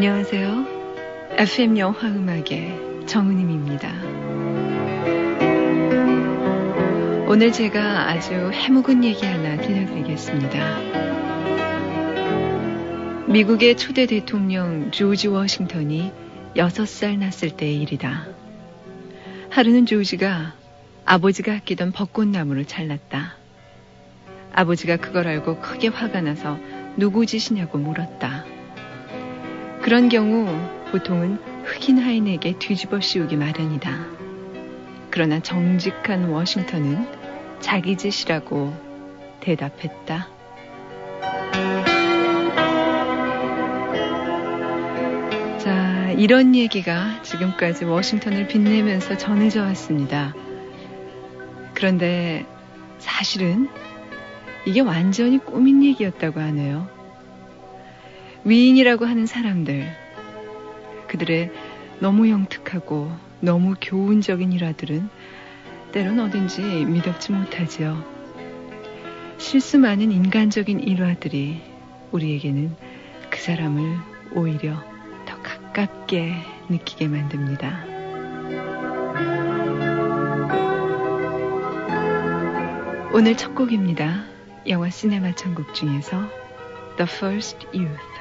안녕하세요. FM 영화음악의 정은임입니다. 오늘 제가 아주 해묵은 얘기 하나 들려드리겠습니다. 미국의 초대 대통령 조지 워싱턴이 6살 났을 때의 일이다. 하루는 조지가 아버지가 아끼던 벚꽃나무를 잘랐다. 아버지가 그걸 알고 크게 화가 나서 누구 짓이냐고 물었다. 그런 경우 보통은 흑인 하인에게 뒤집어 씌우기 마련이다. 그러나 정직한 워싱턴은 자기 짓이라고 대답했다. 자, 이런 얘기가 지금까지 워싱턴을 빛내면서 전해져 왔습니다. 그런데 사실은 이게 완전히 꾸민 얘기였다고 하네요. 위인이라고 하는 사람들, 그들의 너무 영특하고 너무 교훈적인 일화들은 때론 어딘지 미덥지 못하지요. 실수 많은 인간적인 일화들이 우리에게는 그 사람을 오히려 더 가깝게 느끼게 만듭니다. 오늘 첫 곡입니다. 영화 시네마 천국 중에서 The First Youth.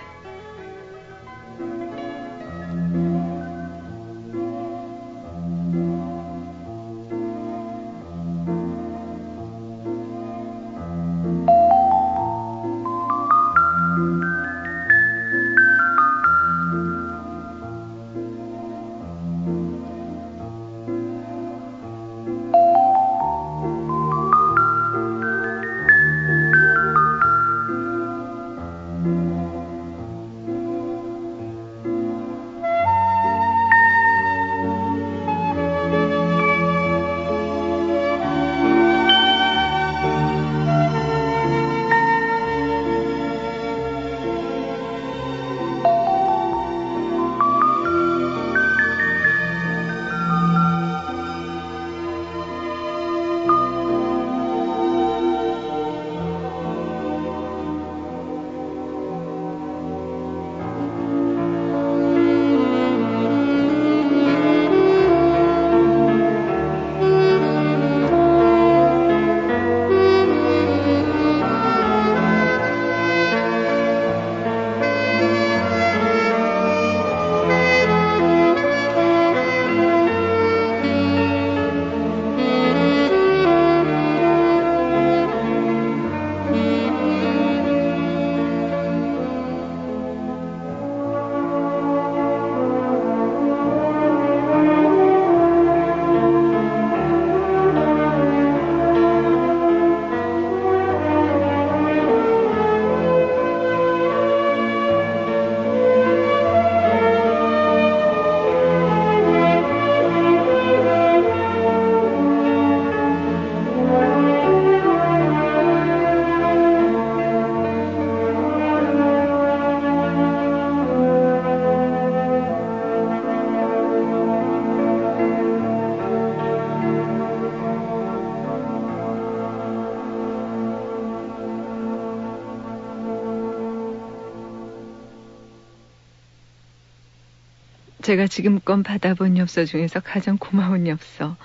제가 지금껏 받아본 엽서 중에서 가장 고마운 엽서.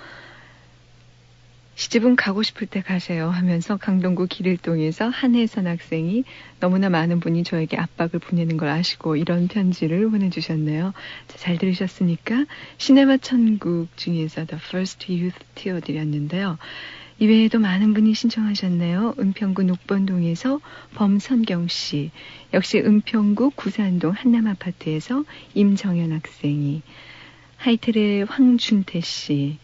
시집은 가고 싶을 때 가세요 하면서 강동구 길일동에서 한혜선 학생이 너무나 많은 분이 저에게 압박을 보내는 걸 아시고 이런 편지를 보내주셨네요. 자, 잘 들으셨습니까? 시네마 천국 중에서 The First Youth 띄워드렸는데요. 이외에도 많은 분이 신청하셨네요. 은평구 녹번동에서 범선경 씨, 역시 은평구 구산동 한남아파트에서 임정현 학생이, 하이텔의 황준태 씨,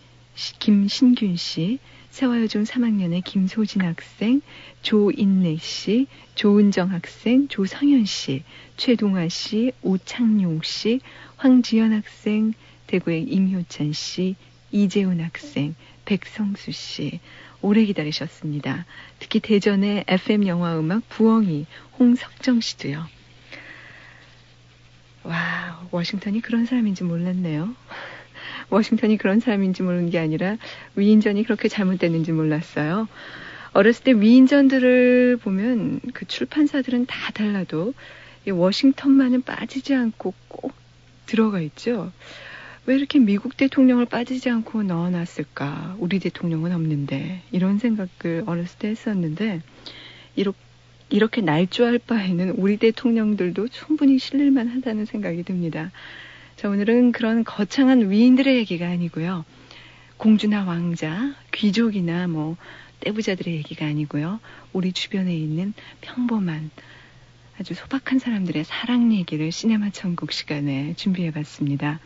김신균 씨, 세화여중 3학년의 김소진 학생, 조인래 씨, 조은정 학생, 조성현 씨, 최동아 씨, 오창용 씨, 황지연 학생, 대구의 임효찬 씨, 이재훈 학생, 백성수 씨, 오래 기다리셨습니다. 특히 대전의 FM 영화음악 부엉이 홍석정 씨도요. 와, 워싱턴이 그런 사람인지 몰랐네요. 워싱턴이 그런 사람인지 모르는 게 아니라 위인전이 그렇게 잘못됐는지 몰랐어요. 어렸을 때 위인전들을 보면 그 출판사들은 다 달라도 이 워싱턴만은 빠지지 않고 꼭 들어가 있죠. 왜 이렇게 미국 대통령을 빠지지 않고 넣어놨을까? 우리 대통령은 없는데 이런 생각을 어렸을 때 했었는데 이렇게 날조할 바에는 우리 대통령들도 충분히 실릴만 하다는 생각이 듭니다. 자, 오늘은 그런 거창한 위인들의 얘기가 아니고요. 공주나 왕자, 귀족이나 떼부자들의 얘기가 아니고요. 우리 주변에 있는 평범한 아주 소박한 사람들의 사랑 얘기를 시네마 천국 시간에 준비해봤습니다.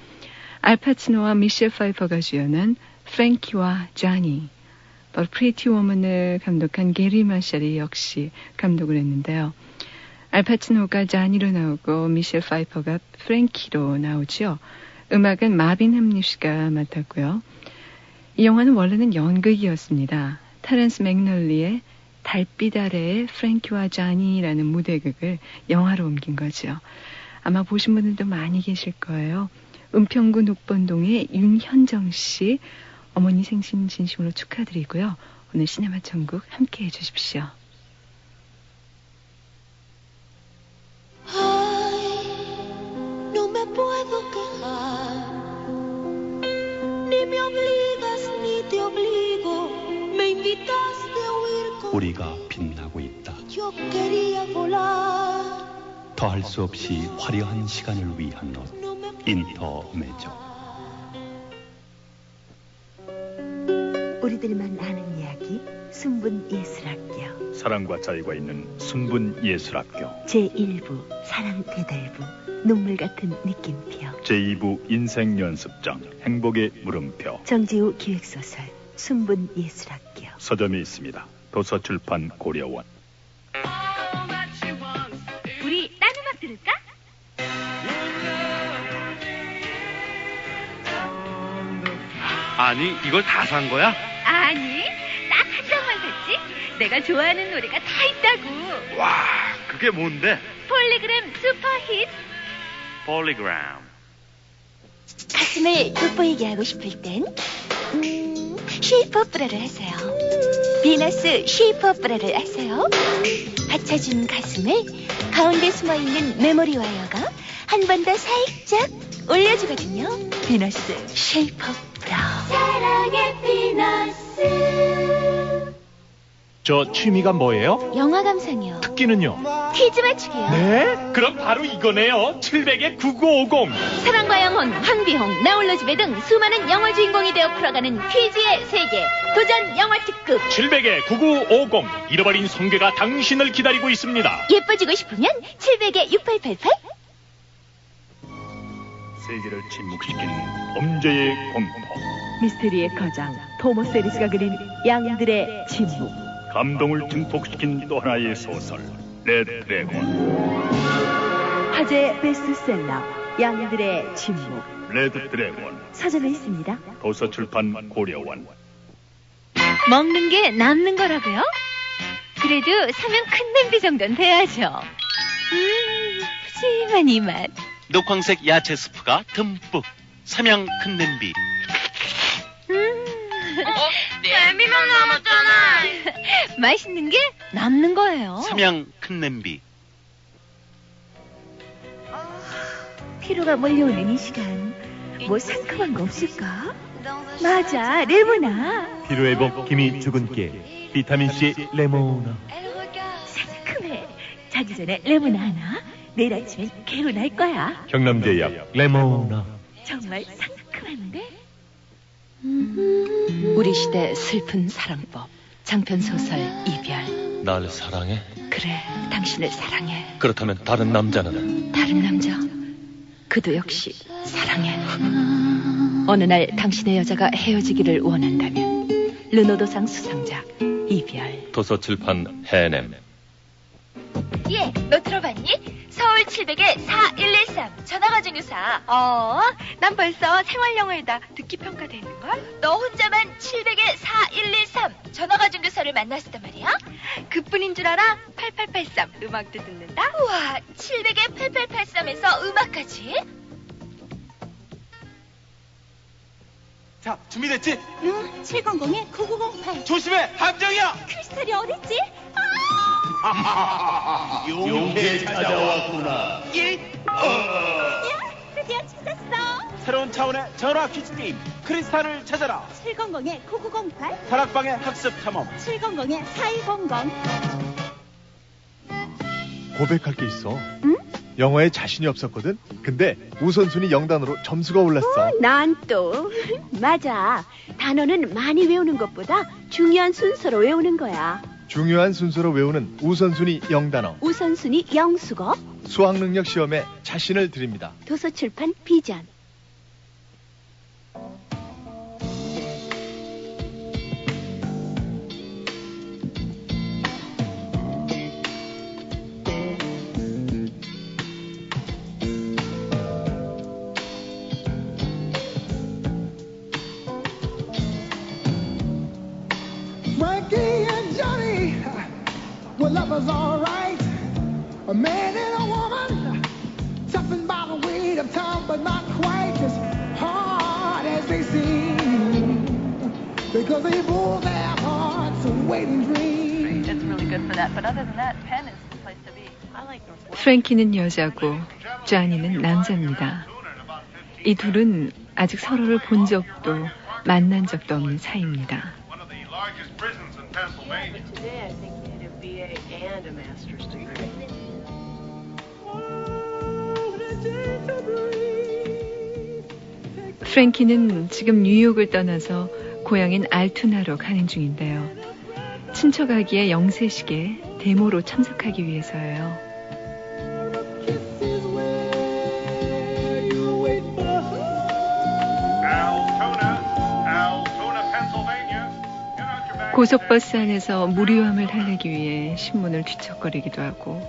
알파치노와 미셸 파이퍼가 주연한 프랭키와 자니, 또 프리티 워먼을 감독한 게리 마샬이 역시 감독을 했는데요. 알파치노가 자니로 나오고 미셸 파이퍼가 프랭키로 나오죠. 음악은 마빈 함리쉬가 맡았고요. 이 영화는 원래는 연극이었습니다. 테런스 맥널리의 달빛 아래의 프랭키와 자니라는 무대극을 영화로 옮긴 거죠. 아마 보신 분들도 많이 계실 거예요. 은평구 녹번동의 윤현정 씨, 어머니 생신 진심으로 축하드리고요. 오늘 시네마 천국 함께해 주십시오. No me puedo quejar, ni me obligas ni te obligo, me invitaste a huir con. 우리가 빛나고 있다. Yo quería volar. 더할 수 없이 화려한 시간을 위한 옷. 인터메조. 우리들만 아는 이야기 순분 예술학교 사랑과 자유가 있는 순분 예술학교 제1부 사랑 대달부 눈물 같은 느낌표 제2부 인생 연습장 행복의 물음표 정지우 기획소설 순분 예술학교 서점이 있습니다. 도서출판 고려원. 우리 딴 음악 들을까? 아니, 이걸 다 산 거야? 아니, 딱 한 장만 샀지. 내가 좋아하는 노래가 다 있다고. 와, 그게 뭔데? 폴리그램 슈퍼히트. 폴리그램. 가슴을 돋보이게 하고 싶을 땐 쉐이퍼 브라를 하세요. 비너스 쉐이퍼 브라를 아세요? 받쳐준 가슴을 가운데 숨어있는 메모리 와이어가 한 번 더 살짝 올려주거든요. 비너스 쉐이퍼 브라. 사랑의 비너스. 저 취미가 뭐예요? 영화 감상이요. 특기는요? 퀴즈 맞추기요. 네? 그럼 바로 이거네요. 700의 9950. 사랑과 영혼, 황비홍, 나홀로 집에 등 수많은 영화 주인공이 되어 풀어가는 퀴즈의 세계. 도전 영화 특급. 700의 9950. 잃어버린 성괴가 당신을 기다리고 있습니다. 예뻐지고 싶으면 700의 6888. 세계를 침묵시킨 범죄의 공포. 미스테리의 거장 토머스 에리스가 그린 양들의 침묵 감동을 증폭시킨 또 하나의 소설 레드 드래곤. 화제 베스트셀러 양들의 침묵 레드 드래곤 서점에 있습니다. 도서출판 고려원. 먹는 게 남는 거라고요? 그래도 사면 큰 냄비 정도는 돼야죠. 푸짐한 이 맛. 녹황색 야채 스프가 듬뿍. 삼양 큰 냄비. 냄비만 남았잖아. 맛있는 게 남는 거예요. 삼양 큰 냄비. 피로가 몰려오는 이 시간 뭐 상큼한 거 없을까? 맞아, 레모나. 피로회복 기미 주근깨 비타민C 레모나. 상큼해. 자기 전에 레모나 하나. 내일 아침엔 개운할 거야. 경남제약 레모나. 정말 상큼한데? 우리 시대 슬픈 사랑법 장편소설 이별. 날 사랑해? 그래, 당신을 사랑해. 그렇다면 다른 남자는? 다른 남자 그도 역시 사랑해. 어느 날 당신의 여자가 헤어지기를 원한다면 르노도상 수상작 이별. 도서출판 해냄. 예, 너 들어봤니? 서울 700에 4113 전화가정교사. 난 벌써 생활영어에다 듣기 평가되는걸? 너 혼자만 700에 4113 전화가정교사를 만났단 말이야? 그뿐인 줄 알아? 8883 음악도 듣는다? 우와, 700에 8883에서 음악까지? 자, 준비됐지? 응, 700에 9908 조심해! 함정이야! 크리스탈이 어딨지? 용케 찾아왔구나. 드디어 찾았어. 새로운 차원의 전화 퀴즈 게임 크리스탈을 찾아라. 700에 9908, 다락방의 학습 탐험. 700에 4200. 고백할 게 있어. 응? 영어에 자신이 없었거든. 근데 우선순위 0단으로 점수가 올랐어. 난 또 맞아. 단어는 많이 외우는 것보다 중요한 순서로 외우는 거야. 중요한 순서로 외우는 우선순위 0단어. 우선순위 영수거. 수학능력 시험에 자신을 드립니다. 도서출판 비전. Frankie and Johnny were lovers, all right. A man and a woman, toughened by the weight of time, but not quite as hard as they seem. Because they both have hearts of waiting dreams. It's really good for that, but other than that, Penn is the place to be. I like Northwest. 프랭키는 여자고 쟈니는 남자입니다. 이 둘은 아직 서로를 본 적도 만난 적도 없는 사이입니다. Today I think you need a BA and a master's degree. 프랭키는 지금 뉴욕을 떠나서 고향인 알투나로 가는 중인데요. 친척아기의 영세식에 데모로 참석하기 위해서예요. 고속버스 안에서 무료함을 달래기 위해 신문을 뒤척거리기도 하고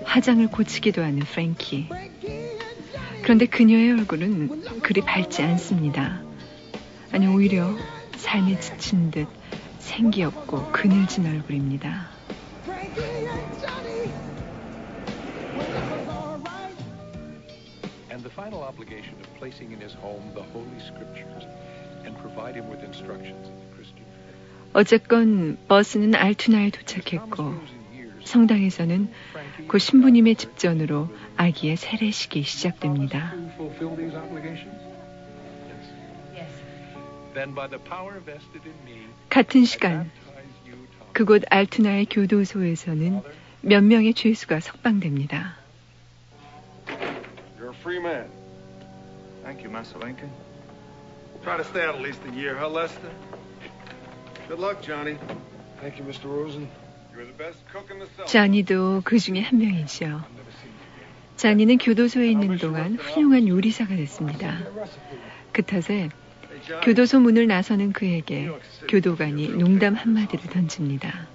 화장을 고치기도 하는 프랭키. 그런데 그녀의 얼굴은 그리 밝지 않습니다. 아니 오히려 삶에 지친 듯 생기 없고 그늘진 얼굴입니다. And the final obligation of placing in his home the Holy Scriptures and provide him with instructions in the Christian faith. 어쨌건 버스는 알투나에 도착했고 성당에서는 고 신부님의 집전으로 아기의 세례식이 시작됩니다. 같은 시간 그곳 알투나의 교도소에서는 몇 명의 죄수가 석방됩니다. You're a free man. Thank you, Master Lincoln. Try to stay out at least a year, huh, Lester? Good luck, Johnny. Thank you, Mr. Rosen. You're the best cook in the cellar. 쟈니도 그 중에 한 명이죠. 쟈니는 교도소에 있는 동안 훌륭한 요리사가 됐습니다. 그 탓에 교도소 문을 나서는 그에게 교도관이 농담 한마디를 던집니다.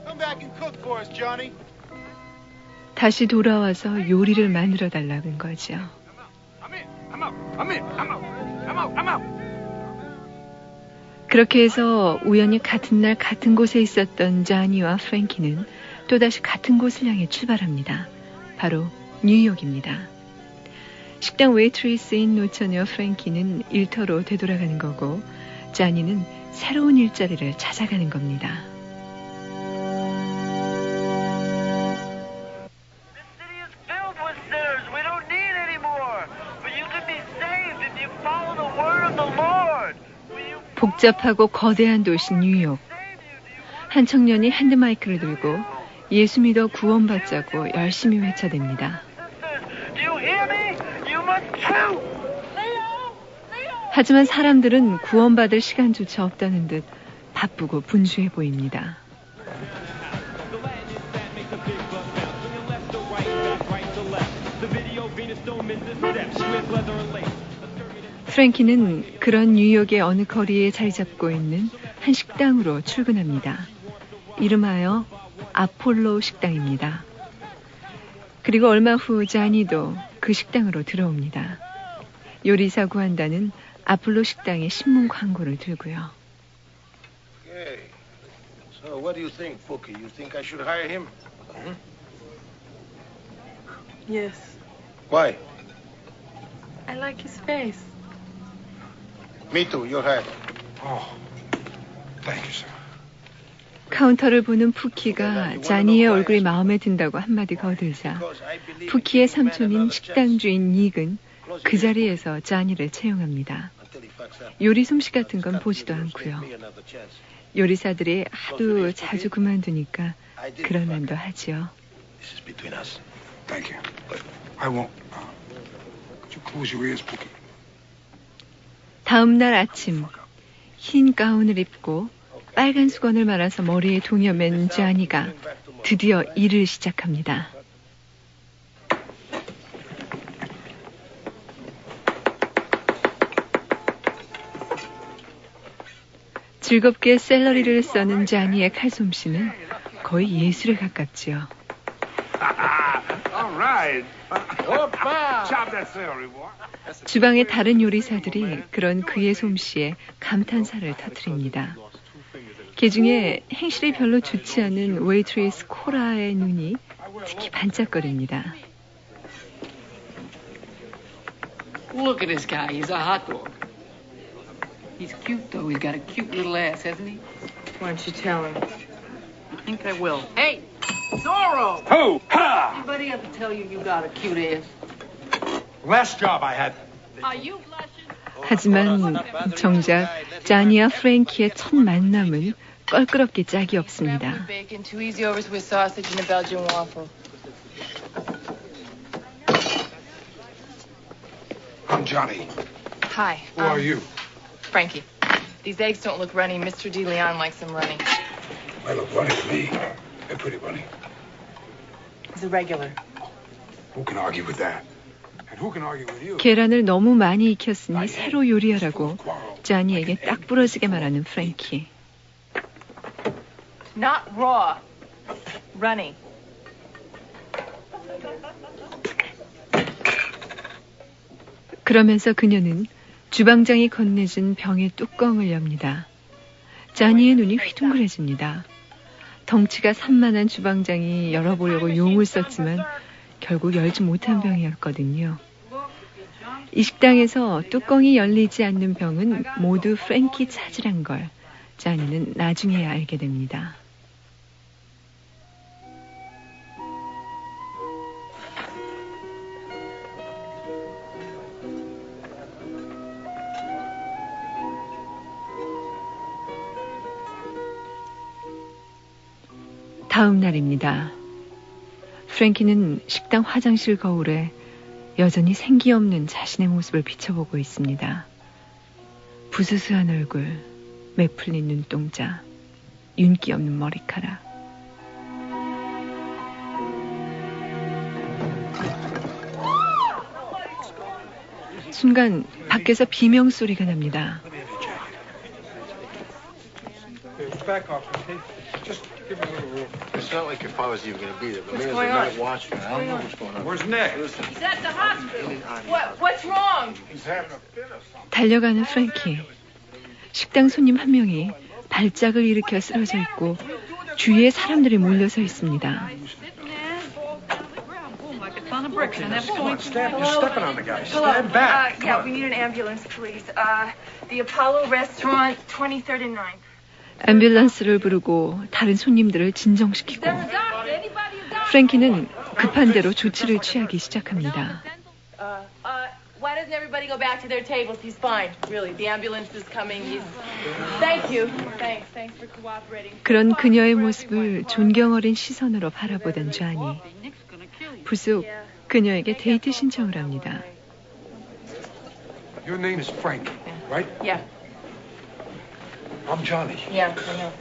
Come back and cook for us, Johnny. 다시 돌아와서 요리를 만들어 달라는 거죠. 그렇게 해서 우연히 같은 날 같은 곳에 있었던 쟈니와 프랭키는 또다시 같은 곳을 향해 출발합니다. 바로 뉴욕입니다. 식당 웨이트리스인 노처녀 프랭키는 일터로 되돌아가는 거고 쟈니는 새로운 일자리를 찾아가는 겁니다. 복잡하고 거대한 도시 뉴욕. 한 청년이 핸드마이크를 들고 예수 믿어 구원받자고 열심히 외쳐댑니다. 하지만 사람들은 구원받을 시간조차 없다는 듯 바쁘고 분주해 보입니다. 프랭키는 그런 뉴욕의 어느 거리에 자리 잡고 있는 한 식당으로 출근합니다. 이름하여 아폴로 식당입니다. 그리고 얼마 후 쟈니도 그 식당으로 들어옵니다. 요리사 구한다는 아폴로 식당의 신문 광고를 들고요. Okay. So what do you think, Fookie? You think I should hire him? Hmm? Yes. Why? I like his face. Me too. You're hired. Oh, thank you, sir. 카운터를 보는 푸키가 자니의 얼굴이 마음에 든다고 한마디 거들자 푸키의 삼촌인 식당 주인 닉은 그 자리에서 자니를 채용합니다. 요리 솜씨 같은 건 보지도 않고요. 요리사들이 하도 자주 그만두니까 그런 면도 하지요. Thank you. I won't. Could you close your ears, Pookie? 다음 날 아침 흰 가운을 입고 빨간 수건을 말아서 머리에 동여맨 자니가 드디어 일을 시작합니다. 즐겁게 샐러리를 써는 자니의 칼솜씨는 거의 예술에 가깝지요. 주방의 다른 요리사들이 그런 그의 솜씨에 감탄사를 터뜨립니다. 그중에 행실이 별로 좋지 않은 웨이트리스 코라의 눈이 특히 반짝거립니다. Look at this guy. He's a hot dog. He's cute, though. He's got a cute little ass, hasn't he? Why don't you tell him? I think I will. Hey, Zorro! Who? Ha! Anybody ever tell you got a cute ass? Last job I had. Are you blushing? 하지만 정작 자니와 프랭키의 첫 만남은 껄끄럽게 짝이 없습니다. Bacon, 2 easy overs with sausage and a Belgian waffle. I'm Johnny. Hi. Who are you? Frankie. These eggs don't look runny. Mr. DeLeon likes them runny. They look runny to me. They're pretty runny. He's a regular. Who can argue with that? And who can argue with you? 계란을 너무 많이 익혔으니 새로 요리하라고 자니에게 딱 부러지게 말하는 프랭키. Not raw. Runny. 그러면서 그녀는 주방장이 건네준 병의 뚜껑을 엽니다. 자니의 눈이 휘둥그레집니다. 덩치가 산만한 주방장이 열어보려고 용을 썼지만 결국 열지 못한 병이었거든요. 이 식당에서 뚜껑이 열리지 않는 병은 모두 프랭키 차지란 걸 자니는 나중에야 알게 됩니다. 다음 날입니다. 프랭키는 식당 화장실 거울에 여전히 생기 없는 자신의 모습을 비춰보고 있습니다. 부스스한 얼굴, 매풀린 눈동자, 윤기 없는 머리카락. 순간 밖에서 비명 소리가 납니다. It's not like your father's even going to be there. The man's a night watchman. I don't know what's going on. Where's Nick? He's at the hospital. What's wrong? He's having a fit or something. 달려가는 프랭키. 식당 손님 한 명이 발작을 일으켜 쓰러져 있고 주위에 사람들이 몰려서 있습니다. Come on, stand. You're stepping on the guy. Stand back. Yeah, we need an ambulance, please. The Apollo Restaurant, 23rd and 9th. 앰뷸런스를 부르고 다른 손님들을 진정시키고 프랭키는 급한 대로 조치를 취하기 시작합니다. Why doesn't everybody go back to their tables? He's fine. Really, the ambulance is coming. Thank you. Thanks for cooperating. 그런 그녀의 모습을 존경 어린 시선으로 바라보던 자니. 불쑥 그녀에게 데이트 신청을 합니다. Your name is Frank, right? Yeah. I'm Johnny. Yeah, I know.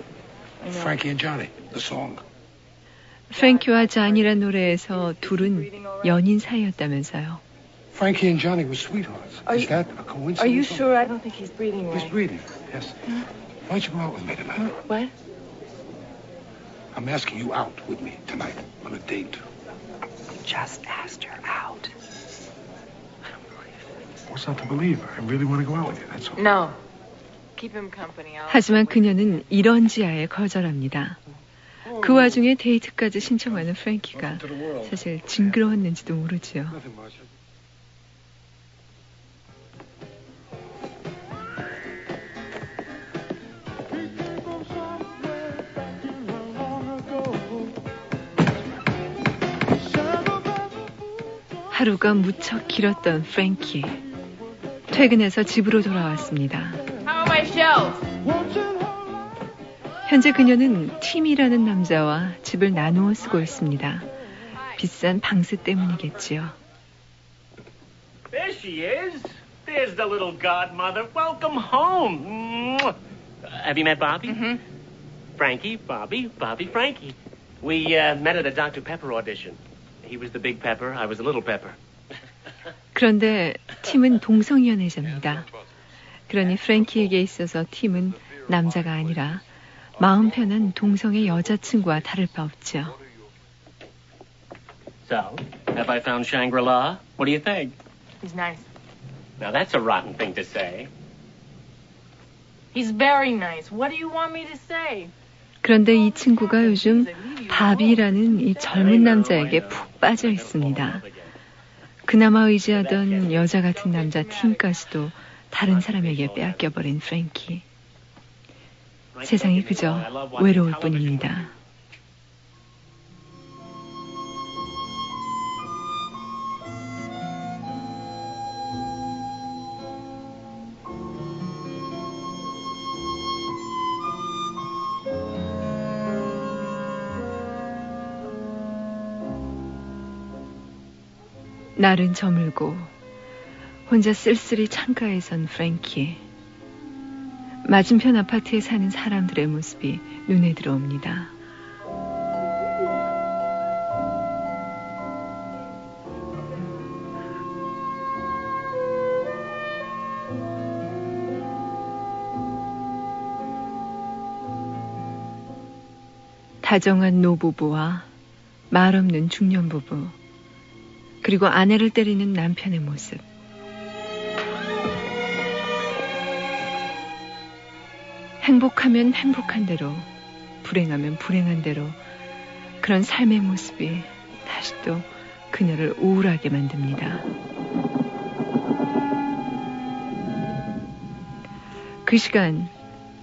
Frankie and Johnny, the song. 프랭키와 잔이란 노래에서 둘은 연인 사이였다면서요. Frankie and Johnny were sweethearts. Is that a coincidence? Are you sure? I don't think he's breathing right. He's breathing, yes. Why don't you go out with me tonight? What? I'm asking you out with me tonight on a date. Just asked her out. What's not to believe? I really want to go out with you, that's all. No. Keep him company. 하지만 그녀는 이런 지하에 거절합니다. 그 와중에 데이트까지 신청하는 프랭키가 사실 징그러웠는지도 모르지요. 하루가 무척 길었던 프랭키. 퇴근해서 집으로 돌아왔습니다. How are my shelves? 현재 그녀는 팀이라는 남자와 집을 나누어 쓰고 있습니다. 비싼 방세 때문이겠지요. There she is. There's the little godmother. Welcome home. Have you met Bobby? Mm-hmm. Frankie, Bobby, Frankie. We met at a Dr. Pepper audition. He was the big pepper. I was the little pepper. 그런데 팀은 동성연애자입니다. 그러니 프랭키에게 있어서 팀은 남자가 아니라 마음 편한 동성의 여자친구와 다를 바 없죠. So, have I found Shangri-La? What do you think? He's nice. Now that's a rotten thing to say. He's very nice. What do you want me to say? 그런데 이 친구가 요즘 바비라는 이 젊은 남자에게 푹 빠져 있습니다. 그나마 의지하던 여자 같은 남자 팀까지도 다른 사람에게 빼앗겨버린 프랭키. 세상이 그저 외로울 뿐입니다. 날은 저물고 혼자 쓸쓸히 창가에 선 프랭키. 맞은편 아파트에 사는 사람들의 모습이 눈에 들어옵니다. 다정한 노부부와 말없는 중년부부, 그리고 아내를 때리는 남편의 모습. 행복하면 행복한 대로, 불행하면 불행한 대로 그런 삶의 모습이 다시 또 그녀를 우울하게 만듭니다. 그 시간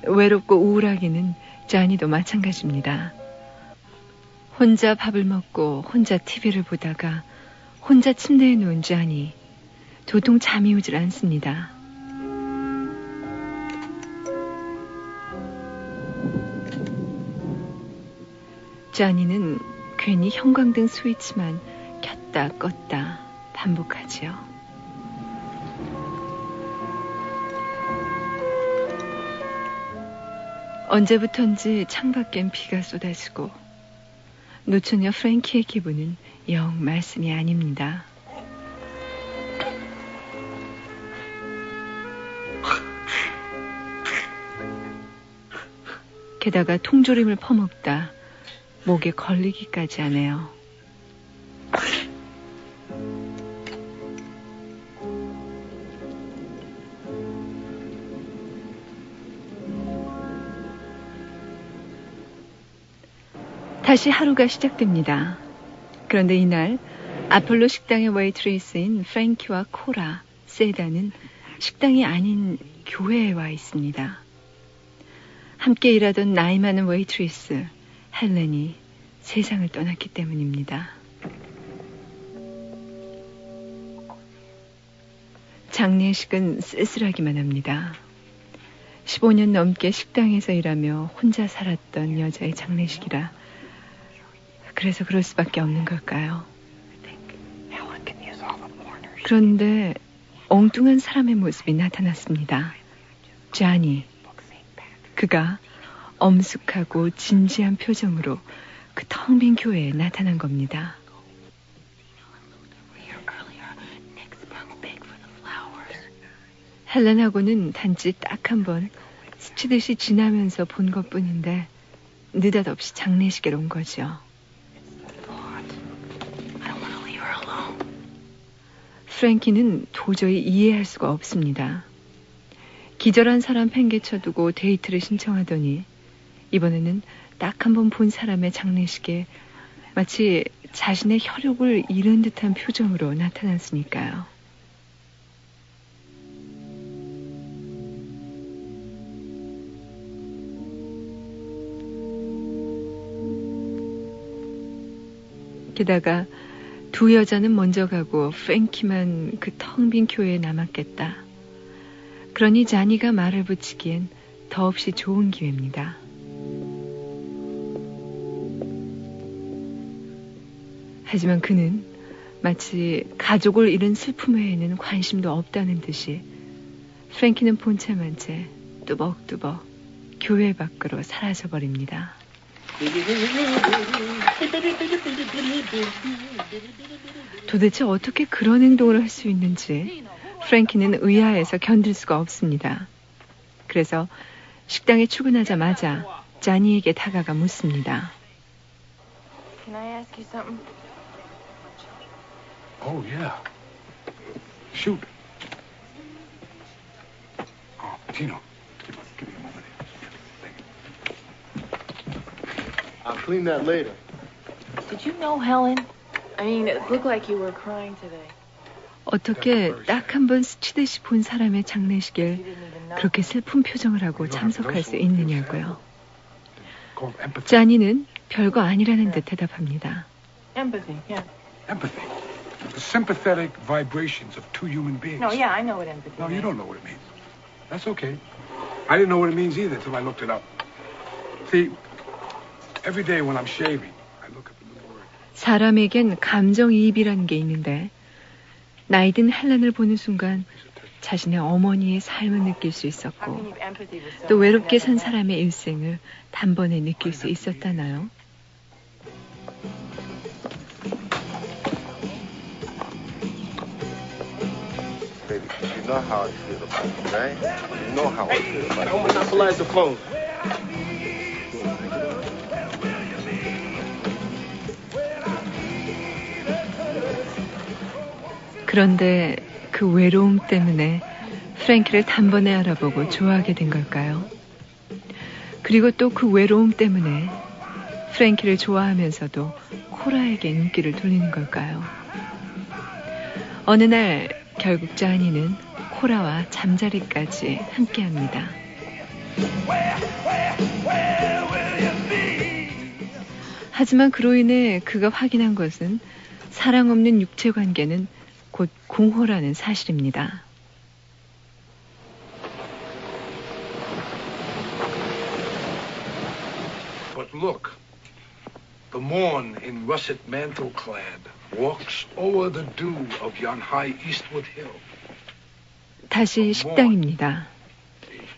외롭고 우울하기는 자니도 마찬가지입니다. 혼자 밥을 먹고 혼자 TV를 보다가 혼자 침대에 누운 자니 도통 잠이 오질 않습니다. 자니는 괜히 형광등 스위치만 켰다 껐다 반복하지요. 언제부턴지 창밖엔 비가 쏟아지고 노처녀 프랭키의 기분은 영 말씀이 아닙니다. 게다가 통조림을 퍼먹다 목에 걸리기까지 하네요. 다시 하루가 시작됩니다. 그런데 이날 아폴로 식당의 웨이트리스인 프랭키와 코라, 세다는 식당이 아닌 교회에 와 있습니다. 함께 일하던 나이 많은 웨이트리스 헬렌이 세상을 떠났기 때문입니다. 장례식은 쓸쓸하기만 합니다. 15년 넘게 식당에서 일하며 혼자 살았던 여자의 장례식이라 그래서 그럴 수밖에 없는 걸까요? 그런데 엉뚱한 사람의 모습이 나타났습니다. 자니. 그가 엄숙하고 진지한 표정으로 그 텅 빈 교회에 나타난 겁니다. 헬렌하고는 단지 딱 한 번 스치듯이 지나면서 본 것뿐인데 느닷없이 장례식에 온 거죠. 프랭키는 도저히 이해할 수가 없습니다. 기절한 사람 팽개쳐두고 데이트를 신청하더니 이번에는 딱 한 번 본 사람의 장례식에 마치 자신의 혈육을 잃은 듯한 표정으로 나타났으니까요. 게다가 두 여자는 먼저 가고 프랭키만 그 텅 빈 교회에 남았겠다. 그러니 자니가 말을 붙이기엔 더없이 좋은 기회입니다. 하지만 그는 마치 가족을 잃은 슬픔 외에는 관심도 없다는 듯이 프랭키는 본체만 채 뚜벅뚜벅 교회 밖으로 사라져버립니다. 도대체 어떻게 그런 행동을 할 수 있는지 프랭키는 의아해서 견딜 수가 없습니다. 그래서 식당에 출근하자마자 자니에게 다가가 묻습니다. Can I ask you something? Oh, yeah. Shoot. Oh, Tino. Give me a moment. I'll clean that later. Did you know Helen? I mean, it looked like you were crying today. 어떻게 딱 한 번 스치듯이 본 사람의 장례식에 그렇게 슬픈 표정을 하고 참석할 수 있느냐고요. 자니는 별거 아니라는 듯 대답합니다. Empathy, yeah. Empathy. The sympathetic vibrations of two human beings. No, yeah, I know what empathy No, means. you don't know what it means. That's okay. I didn't know what it means either until I looked it up. See, every day when I'm shaving, I look up at the word. 사람에겐 감정이입이라는 게 있는데 나이 든 헬렌을 보는 순간 자신의 어머니의 삶을 느낄 수 있었고 또 외롭게 산 사람의 일생을 단번에 느낄 수 있었다나요? Baby, you know how I feel about you, right? You know how I feel about you. Don't monopolize the phone. 그런데 그 외로움 때문에 프랭키를 단번에 알아보고 좋아하게 된 걸까요? 그리고 또 그 외로움 때문에 프랭키를 좋아하면서도 코라에게 눈길을 돌리는 걸까요? 어느 날 결국 자니는 코라와 잠자리까지 함께합니다. 하지만 그로 인해 그가 확인한 것은 사랑 없는 육체 관계는 곧 공허라는 사실입니다. But look, the morn in russet mantle clad walks o'er the dew of yon high eastward hill. 다시 식당입니다.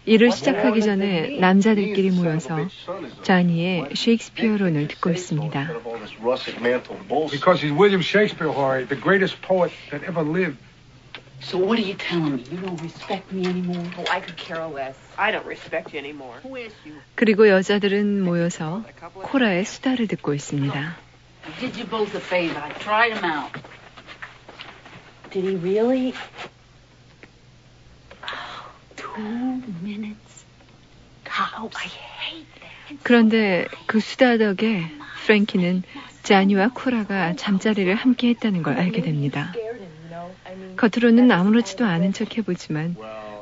일을 시작하기 전에 남자들끼리 모여서 자니의 셰익스피어론을 듣고 있습니다. Because he's William Shakespeare, Jorge, the greatest poet that ever lived. So what are you telling me? You don't respect me anymore? Oh, I could care less. I don't respect you anymore. Who is you? 그리고 여자들은 모여서 코라의 수다를 듣고 있습니다. I did you both a favor. I tried him out. Did he really? 2 minutes. Oh, I hate that. 그런데 그 수다 덕에 프랭키는 자니와 코라가 잠자리를 함께 했다는 걸 알게 됩니다. 겉으로는 아무렇지도 않은 척 해보지만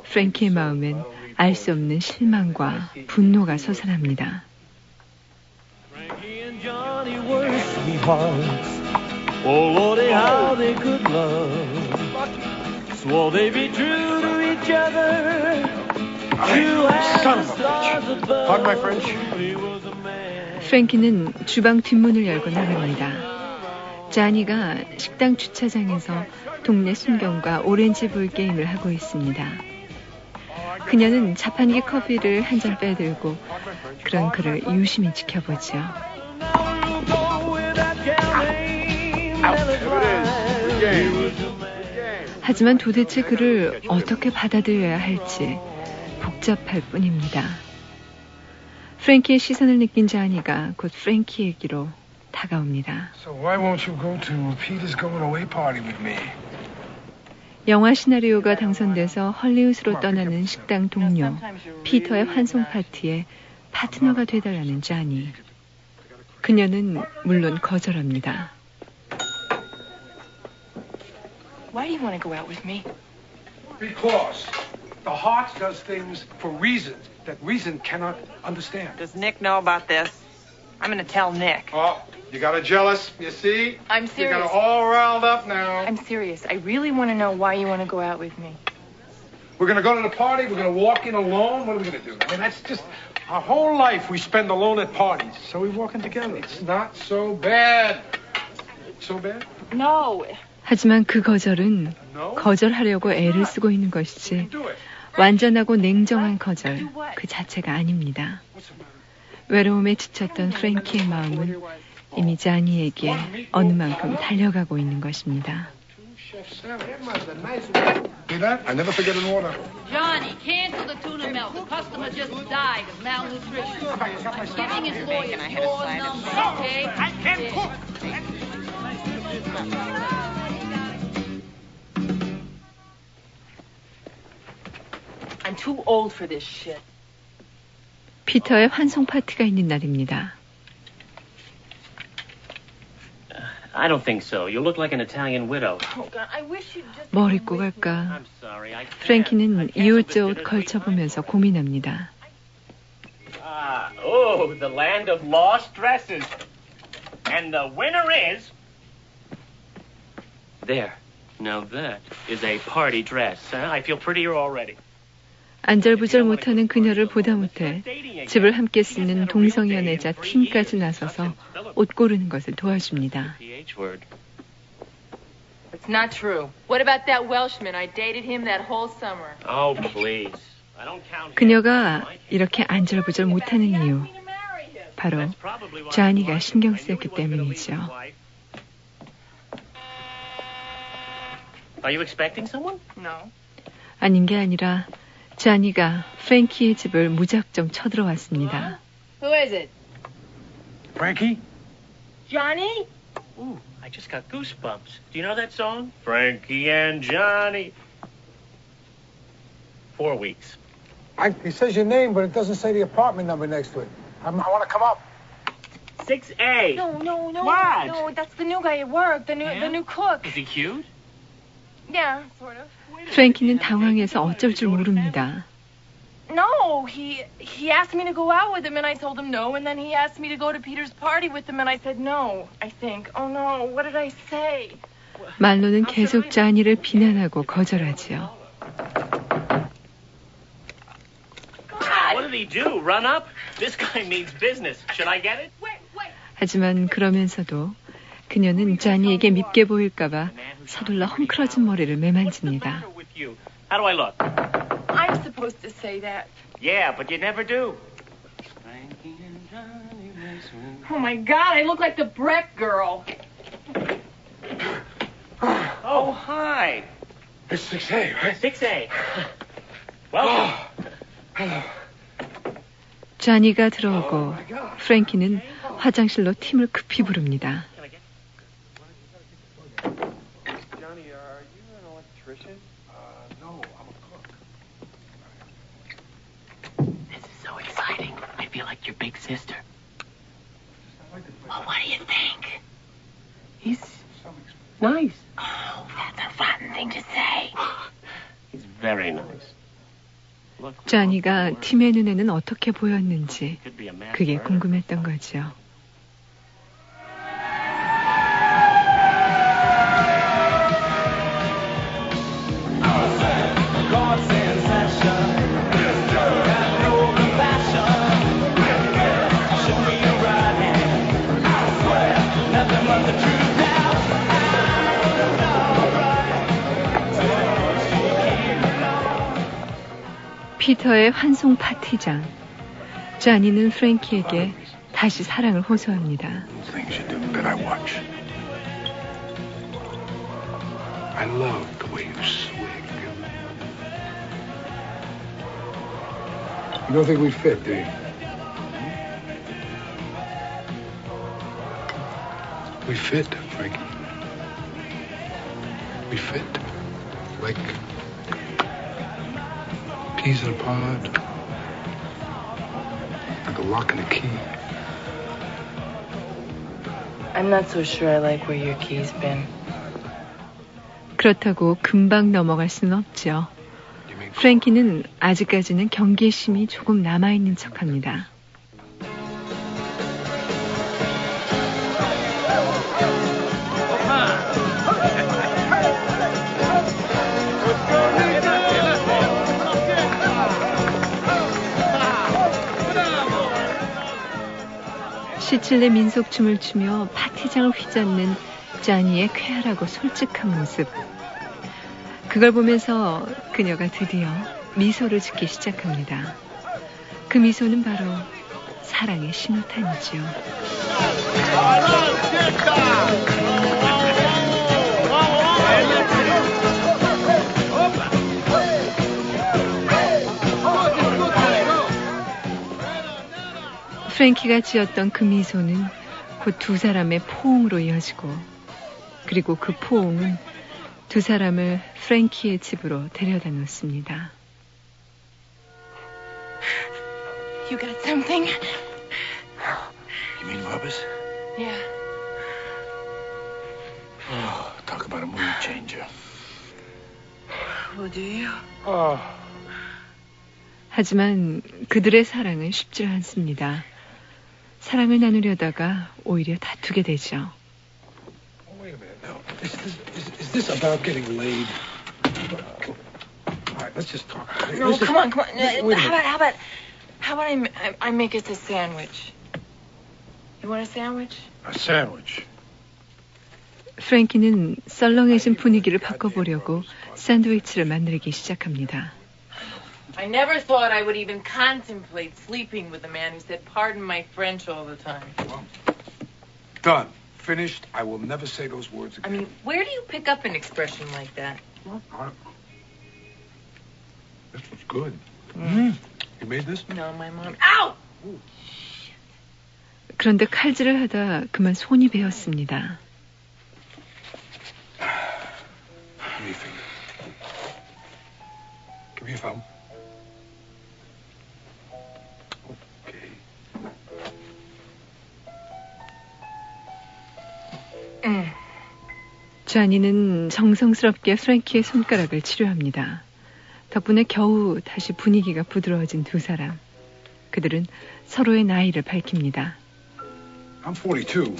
프랭키의 마음엔 알 수 없는 실망과 분노가 솟아납니다. Frankie and Johnny were sweethearts. Oh, Lordy, how they could love. Swore they'd be true to each other. True as the stars above. Pardon my French. 프랭키는 주방 뒷문을 열고 나갑니다. 자니가 식당 주차장에서 동네 순경과 오렌지 볼 게임을 하고 있습니다. 그녀는 자판기 커피를 한 잔 빼들고 그런 그를 유심히 지켜보죠. 하지만 도대체 그를 어떻게 받아들여야 할지 복잡할 뿐입니다. 프랭키의 시선을 느낀 자니가 곧 프랭키에게로 다가옵니다. So why won't you go to Peter's going away party with me? 영화 시나리오가 당선돼서 헐리우드로 떠나는 식당 동료 피터의 환송 파티에 파트너가 되달라는 자니. 그녀는 물론 거절합니다. Why do you want to go out with me? Because the heart does things for reasons that reason cannot understand. Does Nick know about this? I'm going to tell Nick. Oh, You got her jealous, you see? I'm You serious. got her all riled up now. I'm serious. I really want to know why you want to go out with me. We're going to go to the party. We're going to walk in alone. What are we going to do? I mean, that's just our whole life we spend alone at parties. So we walk in together. It's not so bad. So bad? No. 하지만 그 거절은 거절하려고 애를 쓰고 있는 것이지 완전하고 냉정한 거절 그 자체가 아닙니다. 외로움에 지쳤던 프랭키의 마음은 이미 자니에게 어느 만큼 달려가고 있는 것입니다. See that? I never forget an order. Johnny, cancel the tuna melt. The customer just died of malnutrition. I'm giving his lawyer your number, okay? I can't cook. I'm too old for this shit. 피터의 환송 파티가 있는 날입니다. I don't think so. You look like an Italian widow. Oh, God, I wish you'd just... 뭘 입고 갈까? I'm sorry. I can't. 프랭키는 이웃제 옷 걸쳐보면서 고민합니다. Oh, the land of lost dresses. And the winner is... There. Now that is a party dress. I feel prettier already. 안절부절 못하는 그녀를 보다 못해 집을 함께 쓰는 동성 연애자 팀까지 나서서 옷 고르는 것을 도와줍니다. It's not true. What about that Welshman? I dated him that whole summer. Oh, please. I don't count him. 그녀가 이렇게 안절부절 못하는 이유 바로 자니가 신경 쓰였기 때문이죠. Are you expecting someone? No. 아닌 게 아니라 자니가 프랭키의 집을 무작정 쳐들어왔습니다. Who is it? Frankie? Johnny? Ooh, I just got goosebumps. Do you know that song? Frankie and Johnny. 4 weeks. It says your name, but it doesn't say the apartment number next to it. I want to come up. 6A. No. What? No, that's the new guy at work. The new cook. Is he cute? Yeah, sort of. 프랭키는 당황해서 어쩔 줄 모릅니다. No, he asked me to go out with him, and I told him no, and then he asked me to go to Peter's party with him, and I said no, I think. Oh, no, what did I say? 말로는 계속 자니를 비난하고 거절하지요. What did he do? Run up? This guy means business. Should I get it? 하지만 그러면서도 그녀는 자니에게 밉게 보일까봐 서둘러 헝클어진 머리를 매만집니다. How do I look? I'm supposed to say that. Yeah, but you never do. Oh, my God, I look like the Breck girl. Oh, hi. It's 6A, right? 6A. Welcome. Hello. 자니가 들어오고 프랭키는 화장실로 팀을 급히 부릅니다. Johnny, are you an electrician? No, I'm a cook. This is so exciting. I feel like your big sister. Well, what do you think? He's nice. Oh, that's a rotten thing to say. He's very nice. 자니가 팀의 눈에는 어떻게 보였는지 그게 궁금했던 거죠. 피터의 환송 파티장. 자니는 프랭키에게 다시 사랑을 호소합니다. Things you do that I watch. I love the way you swing. You don't think we fit, do you? We fit, Frankie. We fit. Like peas in a pod. Like a lock and a key. I'm not so sure I like where your key's been. 그렇다고 금방 넘어갈 수는 없죠. 프랭키는 아직까지는 경계심이 조금 남아있는 척합니다. 시칠레 민속춤을 추며 파티장을 휘젓는 쟈니의 쾌활하고 솔직한 모습. 그걸 보면서 그녀가 드디어 미소를 짓기 시작합니다. 그 미소는 바로 사랑의 신호탄이죠. 프랭키가 지었던 그 미소는 곧 두 사람의 포옹으로 이어지고, 그리고 그 포옹은 두 사람을 프랭키의 집으로 데려다 놓습니다. You got something? You mean rubbers? Yeah. Oh, talk about a mood changer. Well, do you? 하지만 그들의 사랑은 쉽지 않습니다. 사랑을 나누려다가 오히려 다투게 되죠. Wait a minute now. Is this about getting laid? All right, let's just talk. No, come on. Wait a minute. How about I make us a sandwich? You want a sandwich? A sandwich? 프랭키는 썰렁해진 분위기를 바꿔보려고 샌드위치를 만들기 시작합니다. I never thought I would even contemplate sleeping with a man who said, "Pardon my French" all the time. Done. Finished. I will never say those words I again. mean, where do you pick up an expression like that? This was good. You made this? No, my mom. Ow! 그런데 칼질을 하다 그만 손이 베었습니다. Give me a finger. Give me a thumb. 쟈니는 정성스럽게 프랭키의 손가락을 치료합니다. 덕분에 겨우 다시 분위기가 부드러워진 두 사람. 그들은 서로의 나이를 밝힙니다. I'm 42.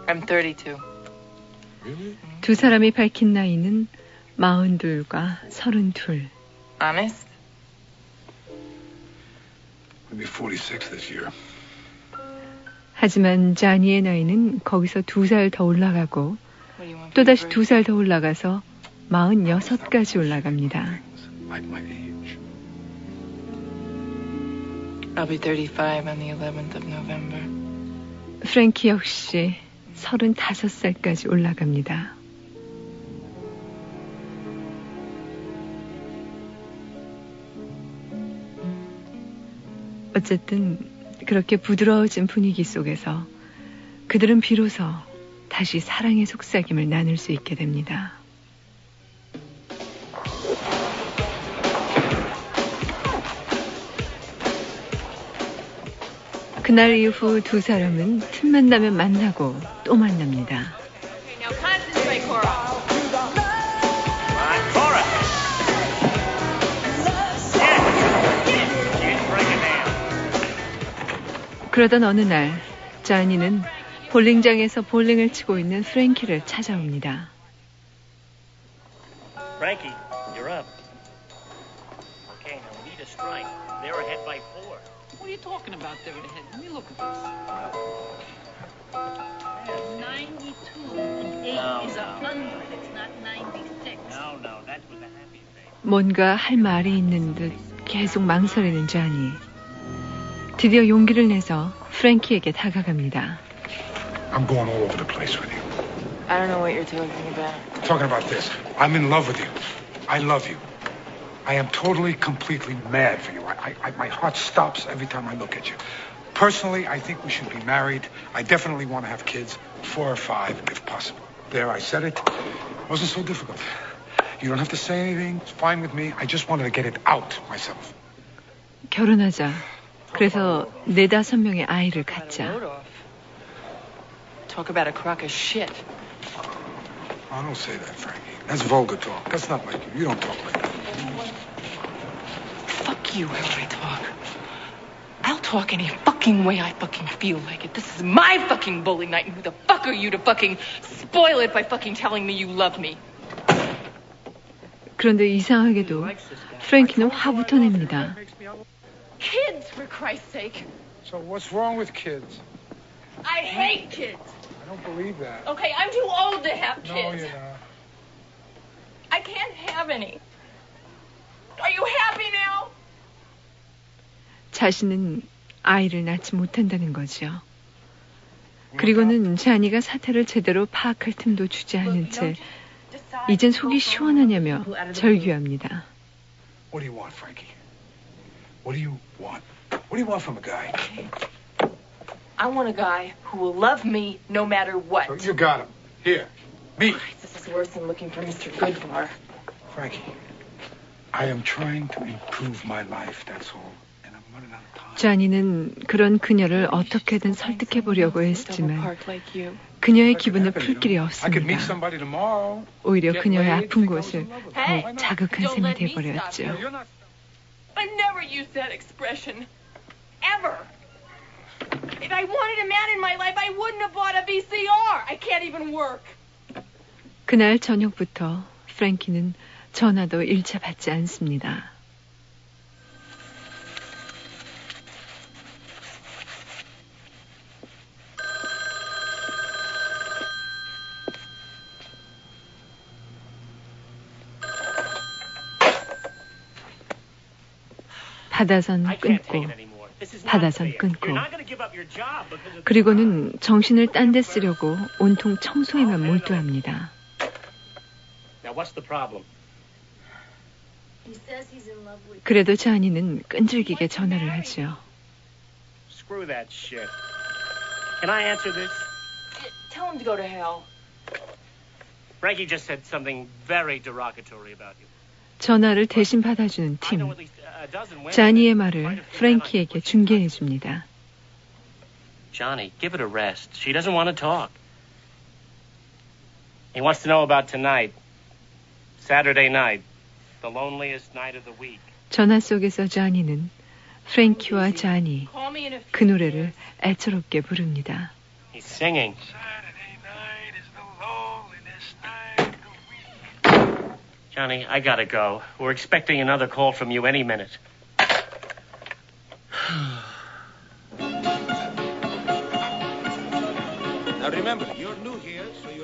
I'm 32. Really? 두 사람이 밝힌 나이는 42과 32. Honest? I'll be 46 this year. 하지만 쟈니의 나이는 거기서 2살 더 올라가고 또다시 2살 더 올라가서 46까지 올라갑니다. Like my age. I'll be 35 on the 11th of November. 프랭키 역시 35살까지 올라갑니다. 어쨌든 그렇게 부드러워진 분위기 속에서 그들은 비로소 다시 사랑의 속삭임을 나눌 수 있게 됩니다. 그날 이후 두 사람은 틈만 나면 만나고 또 만납니다. 그러던 어느 날 쟈니는 볼링장에서 볼링을 치고 있는 프랭키를 찾아옵니다. Frankie, you're up. Okay, now lead a strike. They're ahead by 4. What are you talking about there ahead? Let me look at this. 92 and 8 is 100. It's not 96. No, that was a happy face. 뭔가 할 말이 있는 듯 계속 망설이는 쟈니. 드디어 용기를 내서 프랭키에게 다가갑니다. I'm going all over the place with you. I don't know what you're talking about. I'm talking about this. I'm in love with you. I love you. I am totally, completely mad for you. My heart stops every time I look at you. Personally, I think we should be married. I definitely want to have kids, 4 or 5, if possible. There, I said it. It wasn't so difficult. You don't have to say anything. It's fine with me. I just wanted to get it out myself. 결혼하자. 그래서 4-5명의 아이를 갖자. Talk about a crock of shit. Oh, don't say that, Frankie. That's vulgar talk. That's not like you. You don't talk like that. Fuck you, how I talk. I'll talk any fucking way I fucking feel like it. This is my fucking bowling night, and who the fuck are you to fucking spoil it by fucking telling me you love me? 그런데 이상하게도 프랭키는 화부터 냅니다. Kids, for Christ's sake. So what's wrong with kids? I hate kids. I don't believe that. Okay, I'm too old to have kids. No, you're not. I can't have any. Are you happy now? 자신은 아이를 낳지 못한다는 거죠. 그리고는 자니가 사태를 제대로 파악할 틈도 주지 않은 채 이젠 속이 시원하냐며 절규합니다. What do you want, Frankie? What do you want? What do you want from a guy? I want a guy who will love me no matter what. So you got him. Here. Me. This is worse than looking for Mr. Goodbar. Frankie, I am trying to improve my life, that's all. And I'm running out of time. 자니는 그런 그녀를 어떻게든 설득해 보려고 했지만 그녀의 기분을 풀 길이 없습니다. 오히려 그녀의 아픈 곳을 더욱 자극한 셈이 돼버렸죠. I've never used that expression. Ever. If I wanted a man in my life, I wouldn't have bought a VCR. I can't even work. 그날 저녁부터 프랭키는 전화도 일차 받지 않습니다. 받아선 끊고 받아선 끊고 그리고는 정신을 딴 데 쓰려고 온통 청소에만 몰두합니다. 그래도 자니는 끈질기게 전화를 하죠. Screw that shit. Can I answer this? Tell him to go to hell. Frankie just said something very derogatory about you. 전화를 대신 받아주는 팀. 자니의 말을 프랭키에게 중계해 줍니다. Johnny, give it a rest. She doesn't want to talk. He wants to know about tonight. Saturday night. The loneliest night of the week. 전화 속에서 자니는 프랭키와 자니 그 노래를 애처롭게 부릅니다. He's singing. Johnny, I gotta go. We're expecting another call from you any minute.